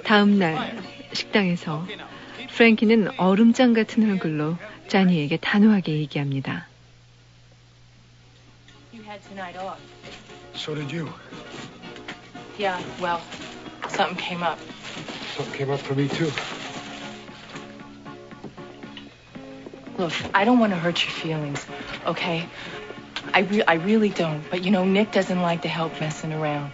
다음 날 식당에서 프랭키는 얼음장 같은 얼굴로 자니에게 단호하게 얘기합니다. You had tonight off. So did you. Yeah, well, something came up. Something came up for me too. Look, I don't want to hurt your feelings, okay? I really don't. But, you know, Nick doesn't like to help messing around.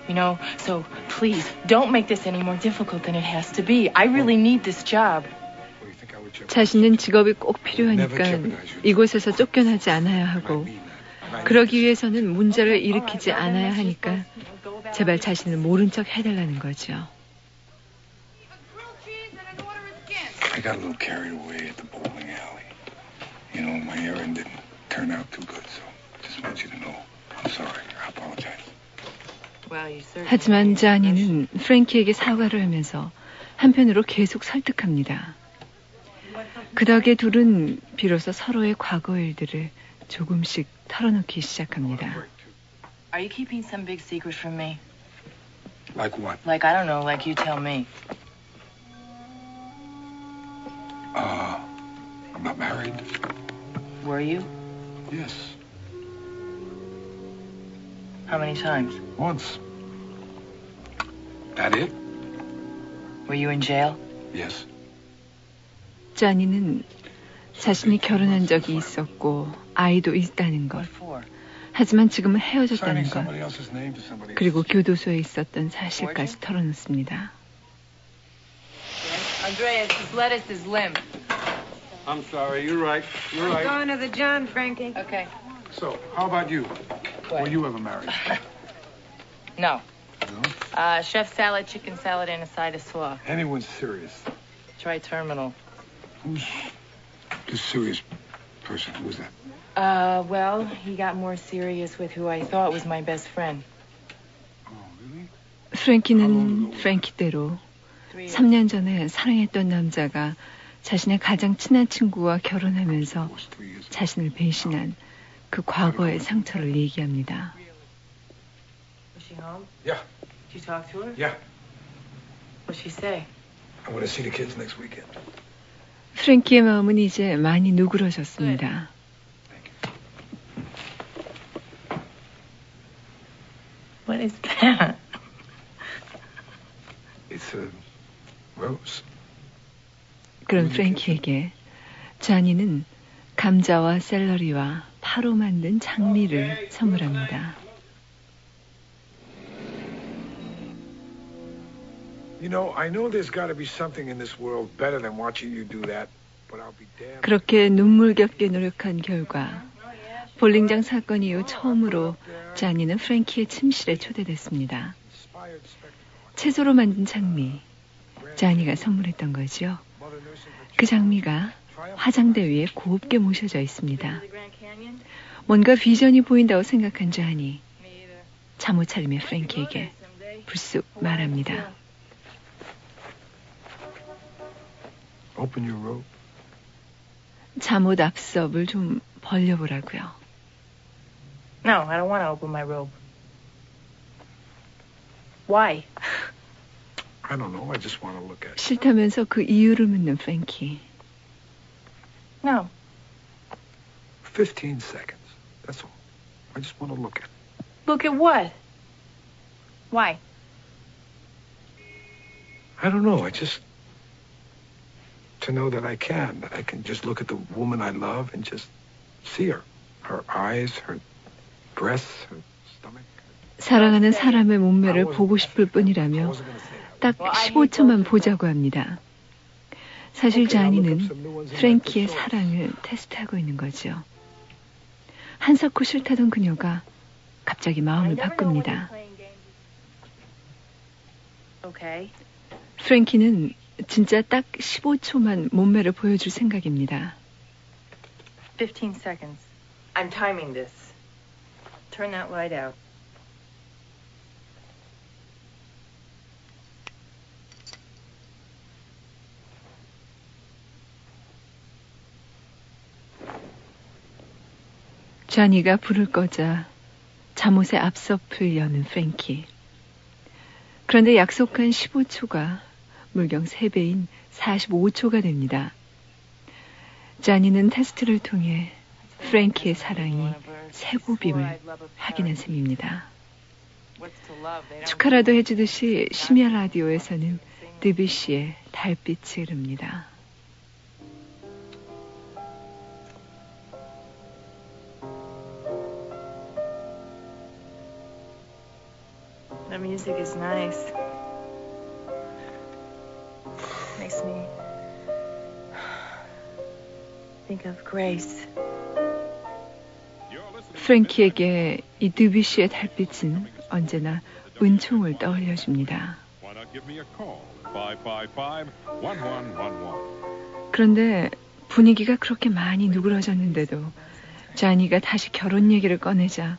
You know, so please, don't make this any more difficult than it has to be. I really need this job. 자신은 직업이 꼭 필요하니까 이곳에서 쫓겨나지 않아야 하고 그러기 위해서는 문제를 일으키지 않아야 하니까 제발 자신을 모른 척 해달라는 거죠. I got a little carried away at the bowling alley. You know, my errand didn't turn out too good, so just want you to know. I'm sorry. I apologize. 하지만 자니는 프랭키에게 사과를 하면서 한편으로 계속 설득합니다. 그 덕에 둘은 비로소 서로의 과거 일들을 조금씩 털어놓기 시작합니다. Are you keeping some big secret from me? Like what? Like, I don't know, like you tell me. I'm not married. Were you? Yes. How many times? Once. That it? Were you in jail? Yes. 자니는 자신이 결혼한 적이 있었고 아이도 있다는 것. 하지만 지금은 헤어졌다는 것. 그리고 교도소에 있었던 사실까지 털어놓습니다. Andreas, this lettuce is limp. I'm sorry. You're right. You're right. Going to the John, Frankie. Okay. So, how about you? Were you ever married? No. No? Chef salad, chicken salad, and a side of slaw. Anyone serious? Try terminal. Who's the serious person? Who's that? Well, he got more serious with who I thought was my best friend. 프랭키는 프랭키대로 3년 전에 사랑했던 남자가 자신의 가장 친한 친구와 결혼하면서 자신을 배신한 그 과거의 상처를 얘기합니다. Was she home? Yeah. Did you talk to her? Yeah. What'd she say? I want to see the kids next weekend. 프랭키의 마음은 이제 많이 누그러졌습니다. What is that? It's a rose. 그런 프랭키에게 자니는 감자와 샐러리와 파로 만든 장미를 선물합니다. You know, I know there's got to be something in this world better than watching you do that, but I'll be damned. 그렇게 눈물겹게 노력한 결과 볼링장 사건 이후 처음으로 자니는 프랭키의 침실에 초대됐습니다. 채소로 만든 장미, 자니가 선물했던 거죠. 그 장미가 화장대 위에 곱게 모셔져 있습니다. 뭔가 비전이 보인다고 생각한 자니 잠옷 차림의 프랭키에게 불쑥 말합니다. Open your robe. 잠옷 앞섭을 좀 벌려보라고요. No, I don't want to open my robe. Why? I don't know. I just want to look at it. 싫다면서 그 이유를 묻는 프랭키. No. 15 seconds. That's all. I just want to look at it. Look at what? Why? I don't know. I just... to know that I can just look at the woman I love and just see her. Her eyes, her breasts, her stomach. 사랑하는 사람의 몸매를 보고 싶을 뿐이라며 딱 15초만 보자고 합니다. 사실 자니는 프랭키의 사랑을 테스트하고 있는 거죠. 한석호 싫다던 그녀가 갑자기 마음을 바꿉니다. 프랭키는 진짜 딱 15초만 몸매를 보여줄 생각입니다. 15 seconds. I'm timing this. Turn that light out. 자니가 불을 꺼자 잠옷의 앞섭을 여는 프랭키. 그런데 약속한 15초가 물경 3배인 45초가 됩니다. 자니는 테스트를 통해 프랭키의 사랑이 새고빔을 확인한 셈입니다. 축하라도 해주듯이 심야 라디오에서는 드뷔시의 달빛이 흐릅니다. The music is nice. Makes me think of Grace. 프랭키에게 이 드뷔시의 달빛은 언제나 은총을 떠올려줍니다. 그런데 분위기가 그렇게 많이 누그러졌는데도 자니가 다시 결혼 얘기를 꺼내자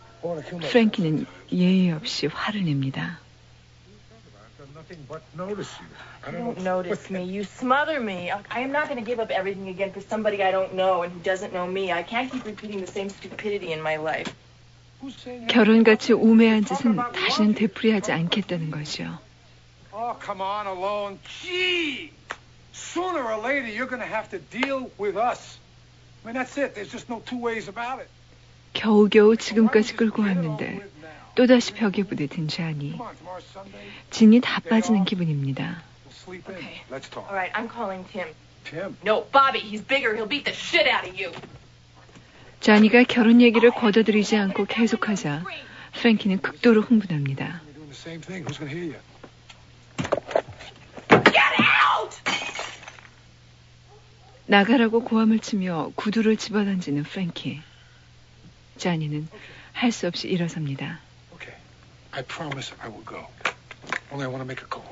프랭키는 예의 없이 화를 냅니다. Don't notice me. You smother me. I am not going to give up everything again for somebody I don't know and who doesn't know me. I can't keep repeating the same stupidity in my life. 결혼같이 우매한 짓은 다시는 되풀이하지 않겠다는 거죠. Oh, come on, alone. Gee! Sooner or later, you're going to have to deal with us. I mean, that's it. There's just no two ways about it. 겨우겨우 지금까지 끌고 왔는데 또다시 벽에 부딪힌 자니. 진이 다 빠지는 기분입니다. Okay. All right, I'm calling Tim. Tim? No, Bobby. He's bigger. He'll beat the shit out of you. 자니가 결혼 얘기를 거둬들이지 않고 계속하자 프랭키는 극도로 흥분합니다. 나가라고 고함을 치며 구두를 집어던지는 프랭키. 자니는 할 수 없이 일어섭니다. Okay. I promise I will go. Only I want to make a call.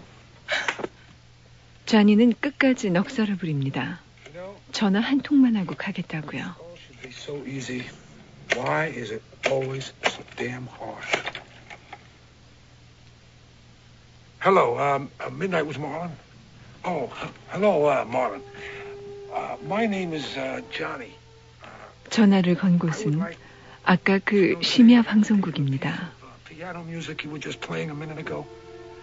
자니는 끝까지 넉살을 부립니다. 전화 한 통만 하고 가겠다고요. So easy. Why is it always so damn hard? Hello, midnight was Marlon. Oh, hello, Marlon. My name is Johnny. 전화를 건 곳은 아까 그 심야 방송국입니다. Piano music you were just playing a minute ago.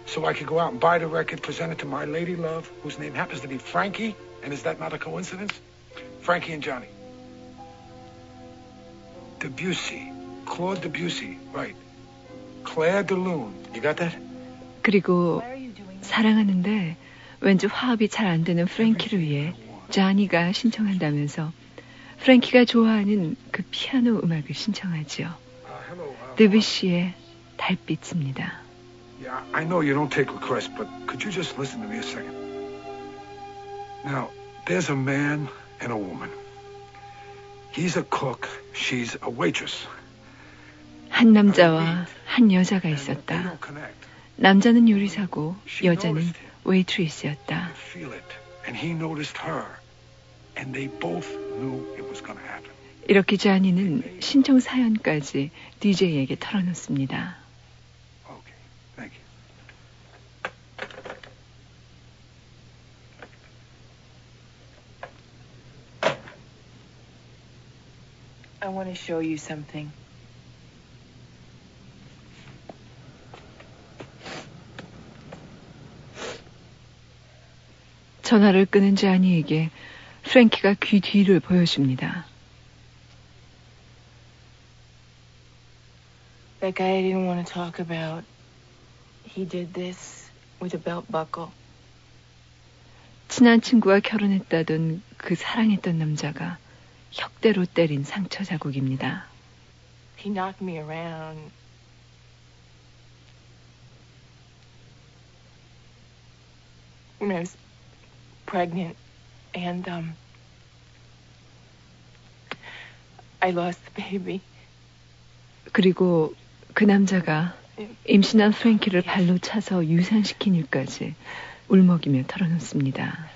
So I could go out and buy the record, present it to my lady love, whose name happens to be Frankie. And is that not a coincidence? Frankie and Johnny. Debussy. Claude Debussy. Right. Claire de Lune. You got that? 그리고 사랑하는데 왠지 화합이 잘 안 되는 프랭키를 위해 자니가 신청한다면서 프랭키가 좋아하는 그 피아노 음악을 신청하지요. 드뷔시의 달빛입니다. Yeah, I know you don't take requests, but could you just listen to me a second? Now, there's a man and a woman. He's a cook, she's a waitress. 한 남자와 한 여자가 있었다. 남자는 요리사고 여자는 웨이트리스였다. And he noticed her, and they both knew it was going to happen. 이렇게 자니는 신청 사연까지 DJ에게 털어놓습니다. Okay, thank you. I want to show you something. 전화를 끄는 자니에게 프랭키가 귀 뒤를 보여줍니다. That guy I didn't want to talk about. He did this with a belt buckle. 친한 친구와 결혼했다던 그 사랑했던 남자가 혁대로 때린 상처 자국입니다. He knocked me around. When I was pregnant, and I lost the baby. 그리고 그 남자가 임신한 프랭키를 발로 차서 유산시킨 일까지 울먹이며 털어놓습니다.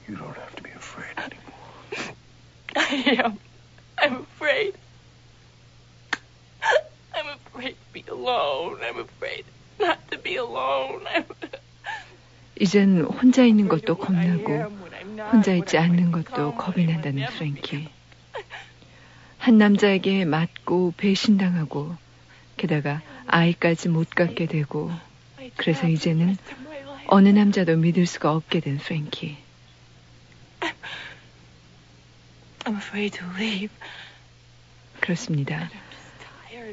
You don't have to be afraid anymore. I am. I'm afraid. I'm afraid to be alone. I'm afraid not to be alone. 이젠 혼자 있는 것도 겁나고 혼자 있지 않는 것도 겁이 난다는 프랭키. 한 남자에게 맞고 배신당하고 게다가 아이까지 못 갖게 되고 그래서 이제는 어느 남자도 믿을 수가 없게 된 프랭키. I'm afraid to leave. 그렇습니다.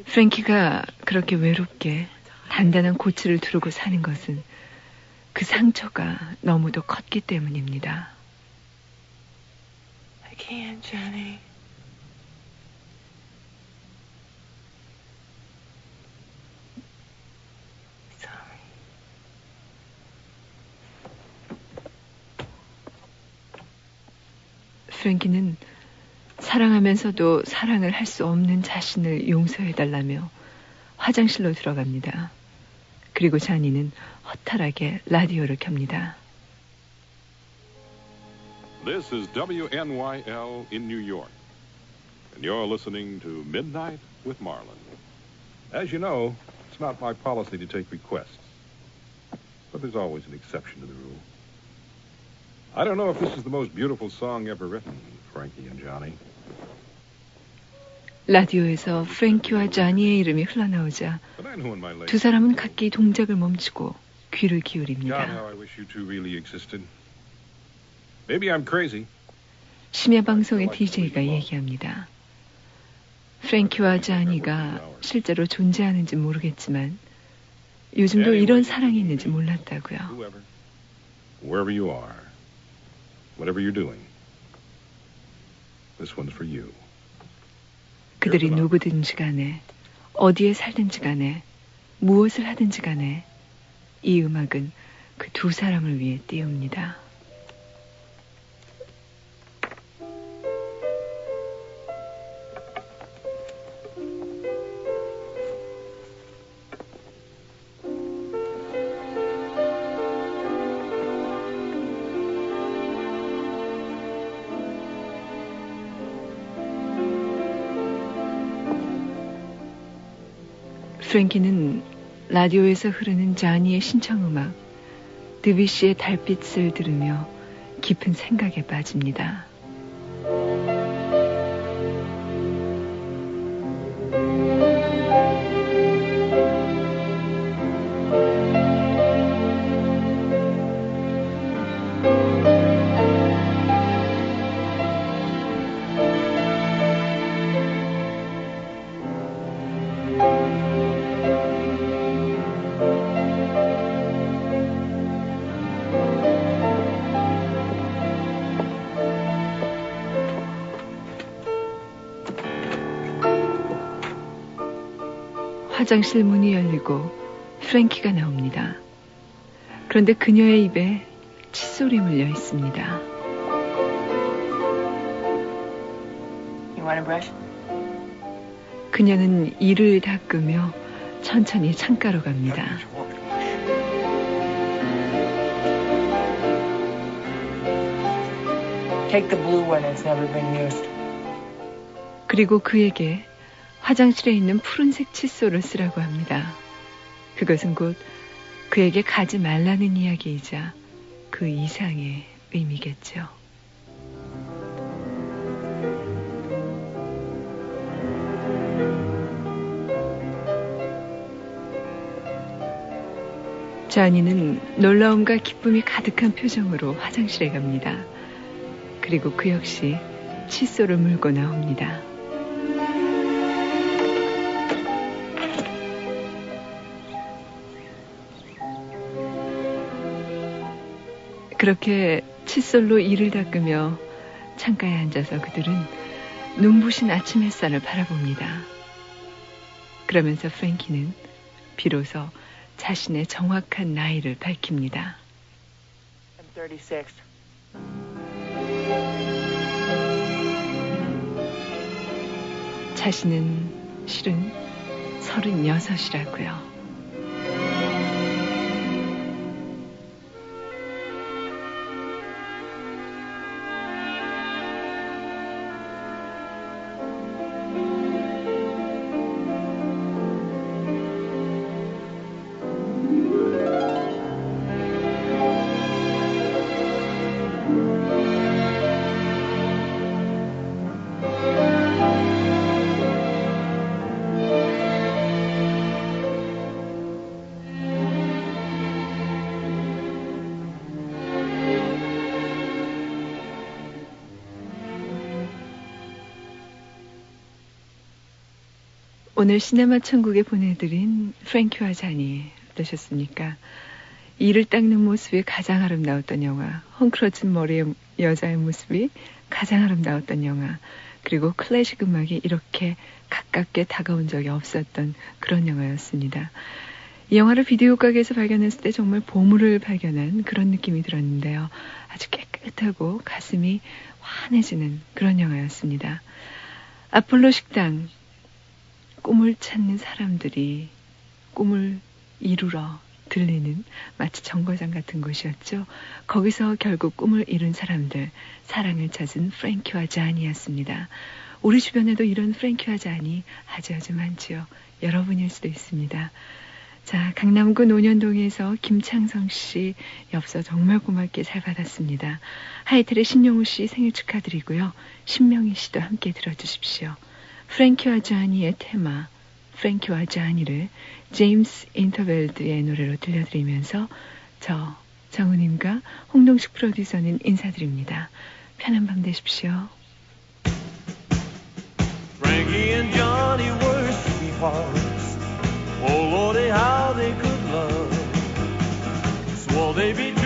프랭키가 그렇게 외롭게 단단한 고치를 두르고 사는 것은 그 상처가 너무도 컸기 때문입니다. I can't, Johnny. Sorry. 프랭키는 사랑하면서도 사랑을 할 수 없는 자신을 용서해달라며 화장실로 들어갑니다. 그리고 자니는 허탈하게 라디오를 켭니다. This is WNYL in New York, and you're listening to Midnight with Marlon. As you know, it's not my policy to take requests, but there's always an exception to the rule. I don't know if this is the most beautiful song ever written, Frankie and Johnny. 라디오에서 프랭키와 자니의 이름이 흘러나오자 두 사람은 각기 동작을 멈추고 귀를 기울입니다. 심야 방송의 DJ가 얘기합니다. 프랭키와 자니가 실제로 존재하는지 모르겠지만 요즘도 이런 사랑이 있는지 몰랐다고요. Wherever you are, whatever you're doing, this one's for you. 그들이 누구든지 간에 어디에 살든지 간에 무엇을 하든지 간에 이 음악은 그 두 사람을 위해 띄웁니다. 프랭키는 라디오에서 흐르는 자니의 신청음악 드뷔시의 달빛을 들으며 깊은 생각에 빠집니다. 화장실 문이 열리고 프랭키가 나옵니다. 그런데 그녀의 입에 칫솔이 물려 있습니다. You want a brush? 그녀는 이를 닦으며 천천히 창가로 갑니다. Take the blue one that's never been used. 그리고 그에게 화장실에 있는 푸른색 칫솔을 쓰라고 합니다. 그것은 곧 그에게 가지 말라는 이야기이자 그 이상의 의미겠죠. 자니는 놀라움과 기쁨이 가득한 표정으로 화장실에 갑니다. 그리고 그 역시 칫솔을 물고 나옵니다. 그렇게 칫솔로 이를 닦으며 창가에 앉아서 그들은 눈부신 아침 햇살을 바라봅니다. 그러면서 프랭키는 비로소 자신의 정확한 나이를 밝힙니다. I'm 36. 자신은 실은 36이라고요. 오늘 시네마 천국에 보내드린 프랭키와 자니 어떠셨습니까? 이를 닦는 모습이 가장 아름다웠던 영화, 헝클어진 머리의 여자의 모습이 가장 아름다웠던 영화, 그리고 클래식 음악이 이렇게 가깝게 다가온 적이 없었던 그런 영화였습니다. 이 영화를 비디오 가게에서 발견했을 때 정말 보물을 발견한 그런 느낌이 들었는데요. 아주 깨끗하고 가슴이 환해지는 그런 영화였습니다. 아폴로 식당, 꿈을 찾는 사람들이 꿈을 이루러 들리는 마치 정거장 같은 곳이었죠. 거기서 결국 꿈을 이룬 사람들, 사랑을 찾은 프랭키와 자니였습니다. 우리 주변에도 이런 프랭키와 자니 아주 많지요. 여러분일 수도 있습니다. 자, 강남구 논현동에서 김창성 씨 엽서 정말 고맙게 잘 받았습니다. 하이텔의 신용우 씨 생일 축하드리고요. 신명희 씨도 함께 들어주십시오. 프랭키와 자니의 테마, 프랭키와 자니를 제임스 인터벨드의 노래로 들려드리면서 저 정은임과 홍동식 프로듀서는 인사드립니다. 편한 밤 되십시오. Frankie and Johnny were sweethearts. Oh Lordy, how they could love. Swore they'd be